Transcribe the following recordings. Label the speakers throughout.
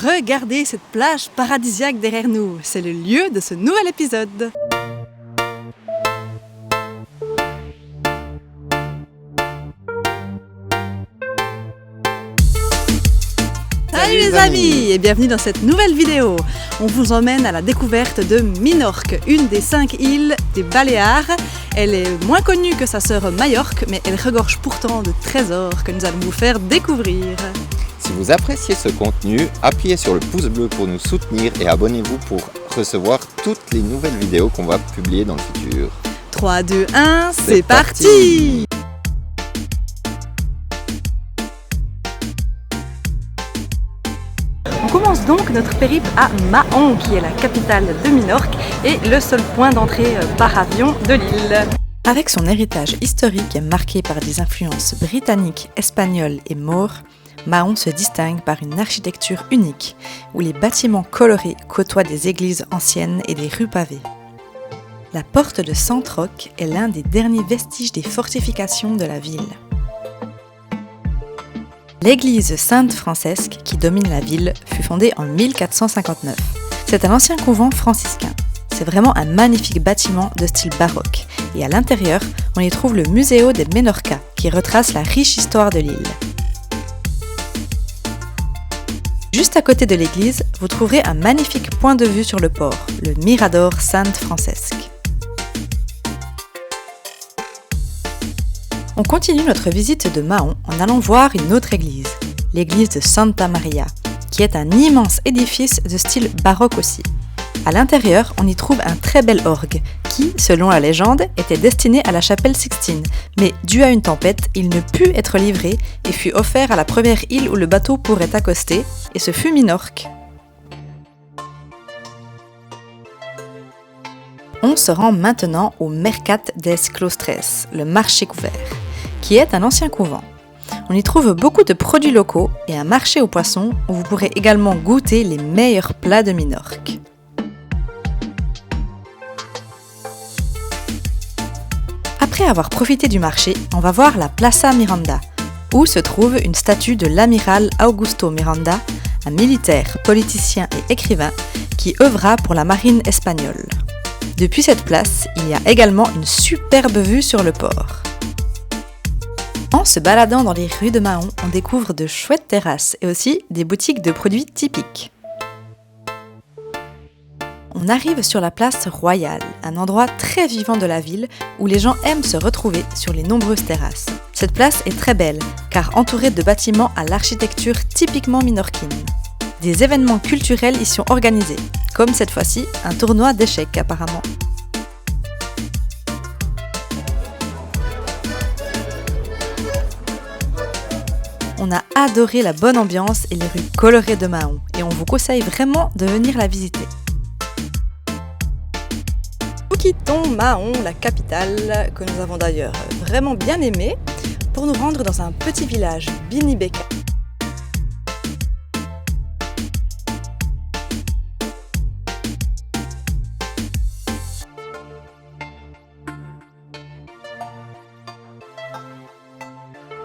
Speaker 1: Regardez cette plage paradisiaque derrière nous, c'est le lieu de ce nouvel épisode. Salut les amis et bienvenue dans cette nouvelle vidéo. On vous emmène à la découverte de Minorque, une des 5 îles des Baléares. Elle est moins connue que sa sœur Majorque, mais elle regorge pourtant de trésors que nous allons vous faire découvrir.
Speaker 2: Si vous appréciez ce contenu, appuyez sur le pouce bleu pour nous soutenir et abonnez-vous pour recevoir toutes les nouvelles vidéos qu'on va publier dans le futur.
Speaker 1: 3, 2, 1, c'est parti! On commence donc notre périple à Mahon, qui est la capitale de Minorque et le seul point d'entrée par avion de l'île. Avec son héritage historique marqué par des influences britanniques, espagnoles et maures, Mahon se distingue par une architecture unique, où les bâtiments colorés côtoient des églises anciennes et des rues pavées. La porte de Sainte-Roque est l'un des derniers vestiges des fortifications de la ville. L'église Sainte-Francesque, qui domine la ville, fut fondée en 1459. C'est un ancien couvent franciscain. C'est vraiment un magnifique bâtiment de style baroque. Et à l'intérieur, on y trouve le Museo de Menorca, qui retrace la riche histoire de l'île. Juste à côté de l'église, vous trouverez un magnifique point de vue sur le port, le Mirador Sainte-Francesque. On continue notre visite de Mahon en allant voir une autre église, l'église de Santa Maria, qui est un immense édifice de style baroque aussi. À l'intérieur, on y trouve un très bel orgue qui, selon la légende, était destiné à la chapelle Sixtine, mais dû à une tempête, il ne put être livré et fut offert à la première île où le bateau pourrait accoster, et ce fut Minorque. On se rend maintenant au Mercat des Claustres, le marché couvert, qui est un ancien couvent. On y trouve beaucoup de produits locaux et un marché aux poissons où vous pourrez également goûter les meilleurs plats de Minorque. Après avoir profité du marché, on va voir la Plaza Miranda, où se trouve une statue de l'amiral Augusto Miranda, un militaire, politicien et écrivain qui œuvra pour la marine espagnole. Depuis cette place, il y a également une superbe vue sur le port. En se baladant dans les rues de Mahon, on découvre de chouettes terrasses et aussi des boutiques de produits typiques. On arrive sur la place Royale, un endroit très vivant de la ville où les gens aiment se retrouver sur les nombreuses terrasses. Cette place est très belle, car entourée de bâtiments à l'architecture typiquement minorquine. Des événements culturels y sont organisés, comme cette fois-ci un tournoi d'échecs apparemment. On a adoré la bonne ambiance et les rues colorées de Mahon, et on vous conseille vraiment de venir la visiter. Nous quittons Mahon, la capitale, que nous avons d'ailleurs vraiment bien aimée, pour nous rendre dans un petit village, Binibeka.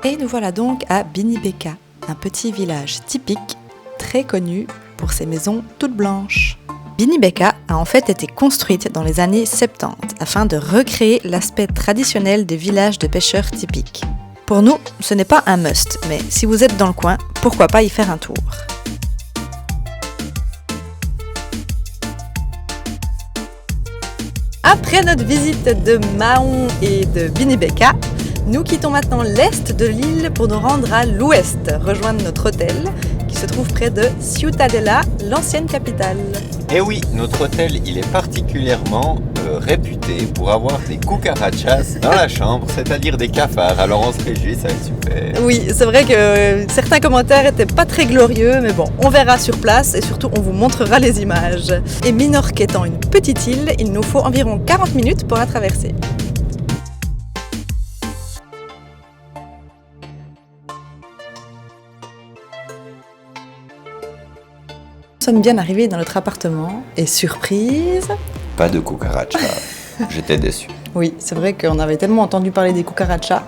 Speaker 1: Et nous voilà donc à Binibeka, un petit village typique, très connu pour ses maisons toutes blanches. Binibeka a en fait été construite dans les années 70 afin de recréer l'aspect traditionnel des villages de pêcheurs typiques. Pour nous, ce n'est pas un must, mais si vous êtes dans le coin, pourquoi pas y faire un tour. Après notre visite de Mahon et de Binibeka, nous quittons maintenant l'est de l'île pour nous rendre à l'ouest, rejoindre notre hôtel qui se trouve près de Ciutadella, l'ancienne capitale.
Speaker 2: Et oui, notre hôtel, il est particulièrement réputé pour avoir des cucarachas dans la chambre, c'est-à-dire des cafards. Alors on se réjouit, ça va être super.
Speaker 1: Oui, c'est vrai que certains commentaires n'étaient pas très glorieux, mais bon, on verra sur place et surtout on vous montrera les images. Et Minorque étant une petite île, il nous faut environ 40 minutes pour la traverser. Nous sommes bien arrivés dans notre appartement et surprise...
Speaker 2: Pas de cucaracha, j'étais déçu.
Speaker 1: Oui, c'est vrai qu'on avait tellement entendu parler des cucarachas.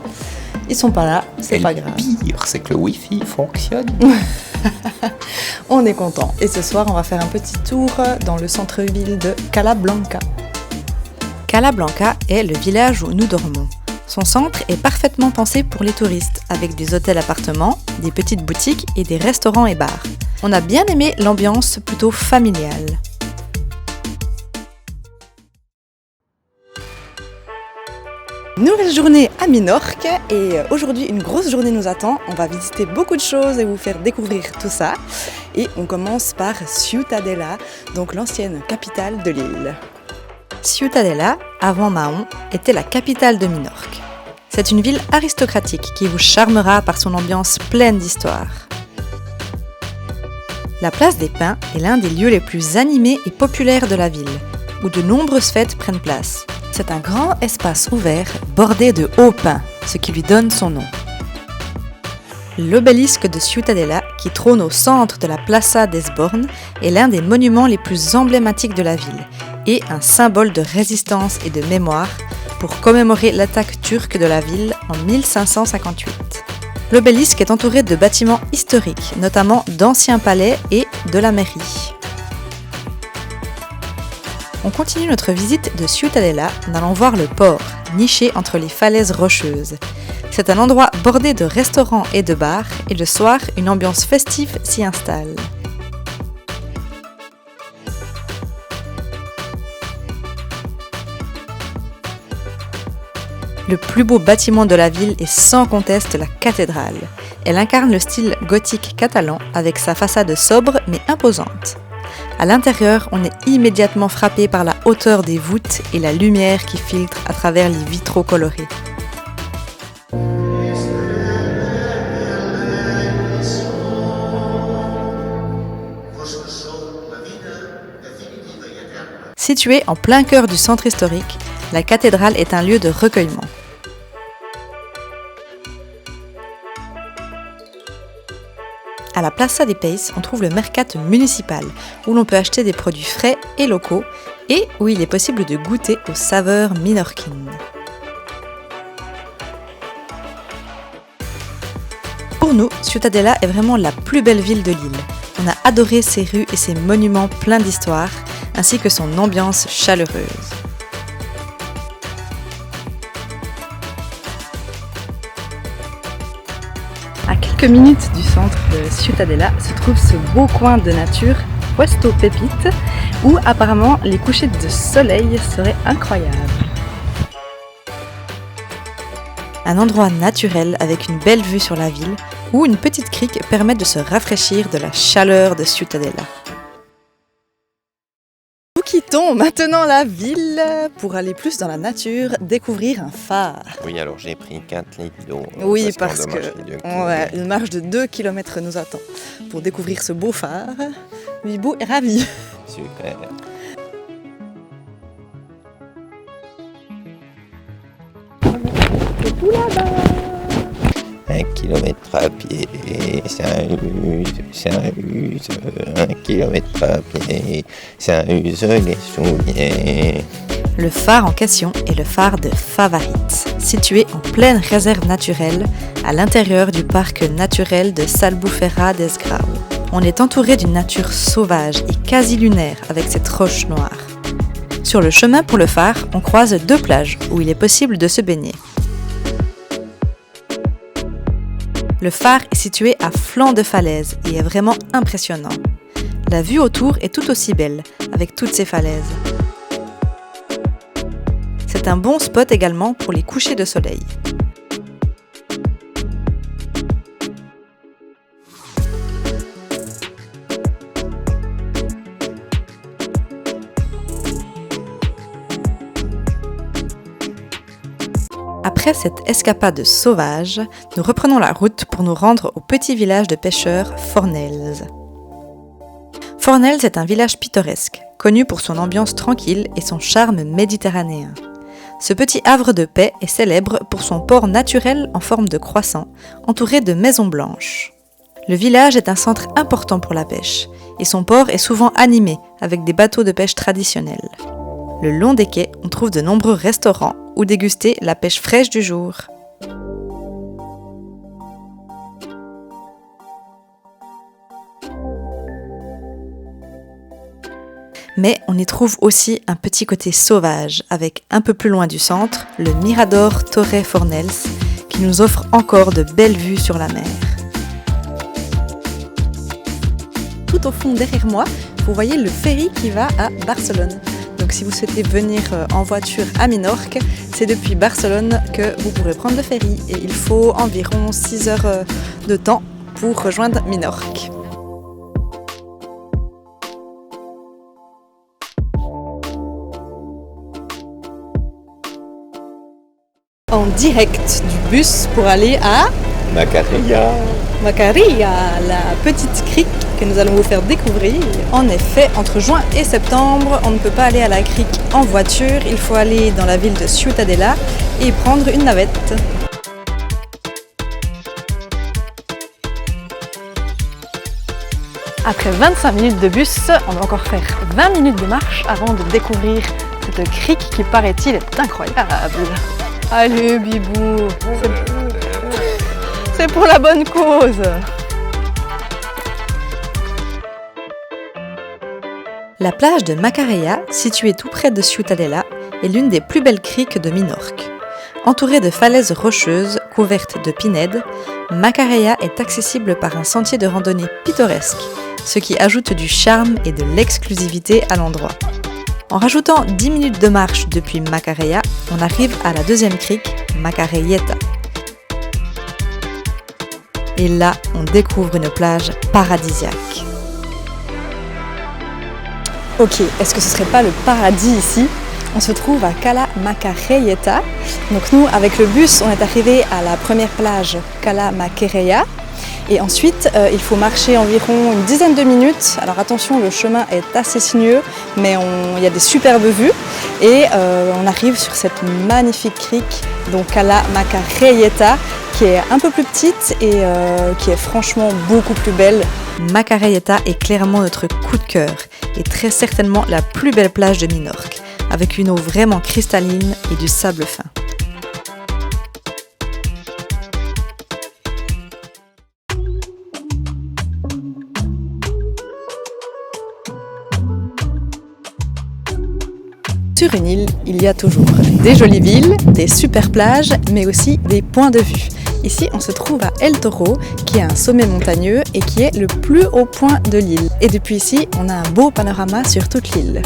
Speaker 1: Ils sont pas là, c'est pas grave.
Speaker 2: Le pire, c'est que le Wi-Fi fonctionne.
Speaker 1: On est content. Et ce soir, on va faire un petit tour dans le centre-ville de Cala Blanca. Cala Blanca est le village où nous dormons. Son centre est parfaitement pensé pour les touristes, avec des hôtels-appartements, des petites boutiques et des restaurants et bars. On a bien aimé l'ambiance plutôt familiale. Nouvelle journée à Minorque et aujourd'hui une grosse journée nous attend. On va visiter beaucoup de choses et vous faire découvrir tout ça. Et on commence par Ciutadella, donc l'ancienne capitale de l'île. Ciutadella, avant Mahon, était la capitale de Minorque. C'est une ville aristocratique qui vous charmera par son ambiance pleine d'histoire. La place des Pins est l'un des lieux les plus animés et populaires de la ville, où de nombreuses fêtes prennent place. C'est un grand espace ouvert bordé de hauts pins, ce qui lui donne son nom. L'obélisque de Ciutadella, qui trône au centre de la Plaça d'Esborn, est l'un des monuments les plus emblématiques de la ville et un symbole de résistance et de mémoire pour commémorer l'attaque turque de la ville en 1558. L'obélisque est entouré de bâtiments historiques, notamment d'anciens palais et de la mairie. On continue notre visite de Ciutadella en allant voir le port, niché entre les falaises rocheuses. C'est un endroit bordé de restaurants et de bars, et le soir, une ambiance festive s'y installe. Le plus beau bâtiment de la ville est sans conteste la cathédrale. Elle incarne le style gothique catalan avec sa façade sobre mais imposante. À l'intérieur, on est immédiatement frappé par la hauteur des voûtes et la lumière qui filtre à travers les vitraux colorés. Située en plein cœur du centre historique, la cathédrale est un lieu de recueillement. À la Plaça des Peis, on trouve le mercat municipal, où l'on peut acheter des produits frais et locaux, et où il est possible de goûter aux saveurs minorquines. Pour nous, Ciutadella est vraiment la plus belle ville de l'île. On a adoré ses rues et ses monuments pleins d'histoire, ainsi que son ambiance chaleureuse. À quelques minutes du centre de Ciutadella se trouve ce beau coin de nature, Puesto Pépite, où apparemment les couchers de soleil seraient incroyables. Un endroit naturel avec une belle vue sur la ville, où une petite crique permet de se rafraîchir de la chaleur de Ciutadella. Nous quittons maintenant la ville pour aller plus dans la nature, découvrir un phare.
Speaker 2: Oui, alors j'ai pris 4 litres d'eau.
Speaker 1: Oui, parce que une marche de 2 km nous attend pour découvrir ce beau phare. Mibou est ravi.
Speaker 2: Super.
Speaker 1: C'est tout là-bas.
Speaker 2: 1 kilomètre à pied, ça use, 1 kilomètre à pied, ça use les souvenirs.
Speaker 1: Le phare en question est le phare de Favarit, situé en pleine réserve naturelle, à l'intérieur du parc naturel de Salbufeira des Grau. On est entouré d'une nature sauvage et quasi lunaire avec cette roche noire. Sur le chemin pour le phare, on croise 2 plages où il est possible de se baigner. Le phare est situé à flanc de falaise et est vraiment impressionnant. La vue autour est tout aussi belle, avec toutes ces falaises. C'est un bon spot également pour les couchers de soleil. Après cette escapade sauvage, nous reprenons la route pour nous rendre au petit village de pêcheurs Fornells. Fornells est un village pittoresque, connu pour son ambiance tranquille et son charme méditerranéen. Ce petit havre de paix est célèbre pour son port naturel en forme de croissant, entouré de maisons blanches. Le village est un centre important pour la pêche, et son port est souvent animé avec des bateaux de pêche traditionnels. Le long des quais, on trouve de nombreux restaurants où déguster la pêche fraîche du jour. Mais on y trouve aussi un petit côté sauvage, avec un peu plus loin du centre, le Mirador Torre Fornells, qui nous offre encore de belles vues sur la mer. Tout au fond derrière moi, vous voyez le ferry qui va à Barcelone. Donc si vous souhaitez venir en voiture à Minorque, c'est depuis Barcelone que vous pourrez prendre le ferry. Et il faut environ 6 heures de temps pour rejoindre Minorque. En direct du bus pour aller à
Speaker 2: Macarilla.
Speaker 1: Macarilla, la petite crique que nous allons vous faire découvrir. En effet, entre juin et septembre, on ne peut pas aller à la crique en voiture, il faut aller dans la ville de Ciutadella et prendre une navette. Après 25 minutes de bus, on va encore faire 20 minutes de marche avant de découvrir cette crique qui, paraît-il, est incroyable. Allez, Bibou, c'est pour la bonne cause. La plage de Macarella, située tout près de Ciutadella, est l'une des plus belles criques de Minorque. Entourée de falaises rocheuses couvertes de pinèdes, Macarella est accessible par un sentier de randonnée pittoresque, ce qui ajoute du charme et de l'exclusivité à l'endroit. En rajoutant 10 minutes de marche depuis Macarella, on arrive à la deuxième crique, Macarelleta. Et là, on découvre une plage paradisiaque. Ok, est-ce que ce serait pas le paradis ici ? On se trouve à Cala Macarelleta. Donc nous, avec le bus, on est arrivé à la première plage, Cala Macarella. Et ensuite, il faut marcher environ une dizaine de minutes. Alors attention, le chemin est assez sinueux, mais il y a des superbes vues. Et on arrive sur cette magnifique crique, donc Cala Macarelleta, qui est un peu plus petite et qui est franchement beaucoup plus belle. Macarelleta est clairement notre coup de cœur et très certainement la plus belle plage de Minorque, avec une eau vraiment cristalline et du sable fin. Sur une île, il y a toujours des jolies villes, des super plages, mais aussi des points de vue. Ici, on se trouve à El Toro, qui est un sommet montagneux et qui est le plus haut point de l'île. Et depuis ici, on a un beau panorama sur toute l'île.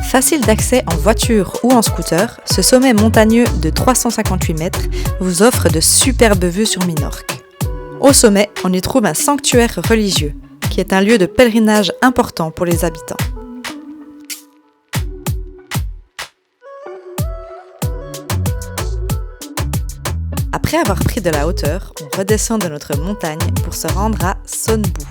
Speaker 1: Facile d'accès en voiture ou en scooter, ce sommet montagneux de 358 mètres vous offre de superbes vues sur Minorque. Au sommet, on y trouve un sanctuaire religieux, qui est un lieu de pèlerinage important pour les habitants. Après avoir pris de la hauteur, on redescend de notre montagne pour se rendre à Son Bu.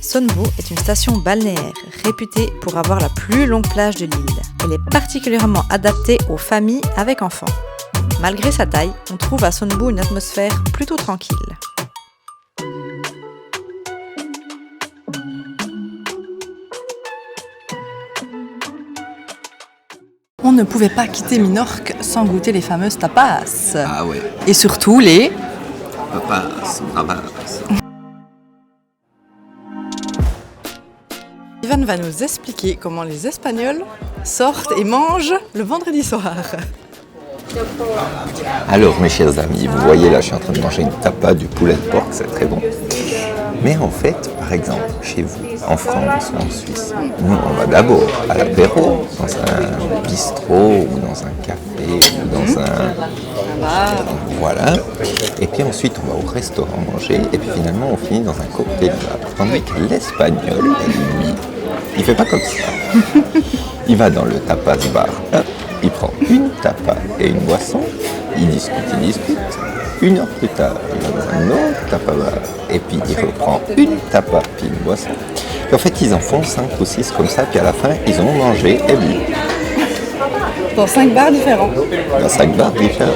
Speaker 1: Son Bu est une station balnéaire réputée pour avoir la plus longue plage de l'île. Elle est particulièrement adaptée aux familles avec enfants. Malgré sa taille, on trouve à Son Bu une atmosphère plutôt tranquille. On ne pouvait pas quitter Minorque sans goûter les fameuses tapas.
Speaker 2: Ah ouais.
Speaker 1: Et surtout les...
Speaker 2: Papas.
Speaker 1: Ivan va nous expliquer comment les Espagnols sortent et mangent le vendredi soir.
Speaker 2: Alors mes chers amis, vous voyez là, je suis en train de manger une tapa du poulet de porc, c'est très bon. Mais en fait, par exemple, chez vous, en France ou en Suisse, nous on va d'abord à l'apéro, dans un bistrot ou dans un café ou dans un... Voilà. Et puis ensuite on va au restaurant manger et puis finalement on finit dans un cocktail bar. Tandis que l'Espagnol, lui, il fait pas comme ça. Il va dans le tapas bar, hop, il prend une tapa et une boisson, il discute. 1 heure plus tard, il va dans un autre tapa bar et puis il reprend une tapa puis une boisson. Et en fait, ils en font 5 ou 6 comme ça, puis à la fin, ils ont mangé et bu.
Speaker 1: Dans 5 bars différents.
Speaker 2: Dans 5 bars différents.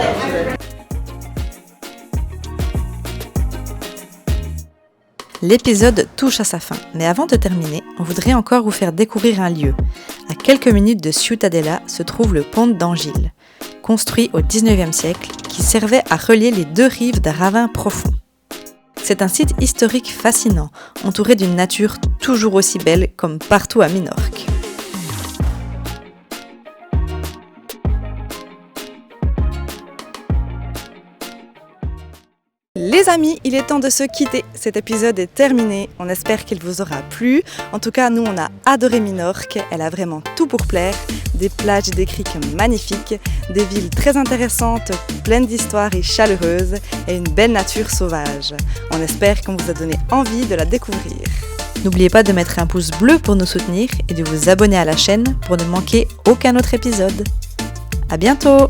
Speaker 1: L'épisode touche à sa fin, mais avant de terminer, on voudrait encore vous faire découvrir un lieu. À quelques minutes de Ciutadella se trouve le pont d'Angil, construit au XIXe siècle, qui servait à relier les deux rives d'un ravin profond. C'est un site historique fascinant, entouré d'une nature toujours aussi belle comme partout à Minorque. Les amis, il est temps de se quitter. Cet épisode est terminé. On espère qu'il vous aura plu. En tout cas, nous, on a adoré Minorque. Elle a vraiment tout pour plaire. Des plages et des criques magnifiques, des villes très intéressantes, pleines d'histoires et chaleureuses, et une belle nature sauvage. On espère qu'on vous a donné envie de la découvrir. N'oubliez pas de mettre un pouce bleu pour nous soutenir et de vous abonner à la chaîne pour ne manquer aucun autre épisode. À bientôt!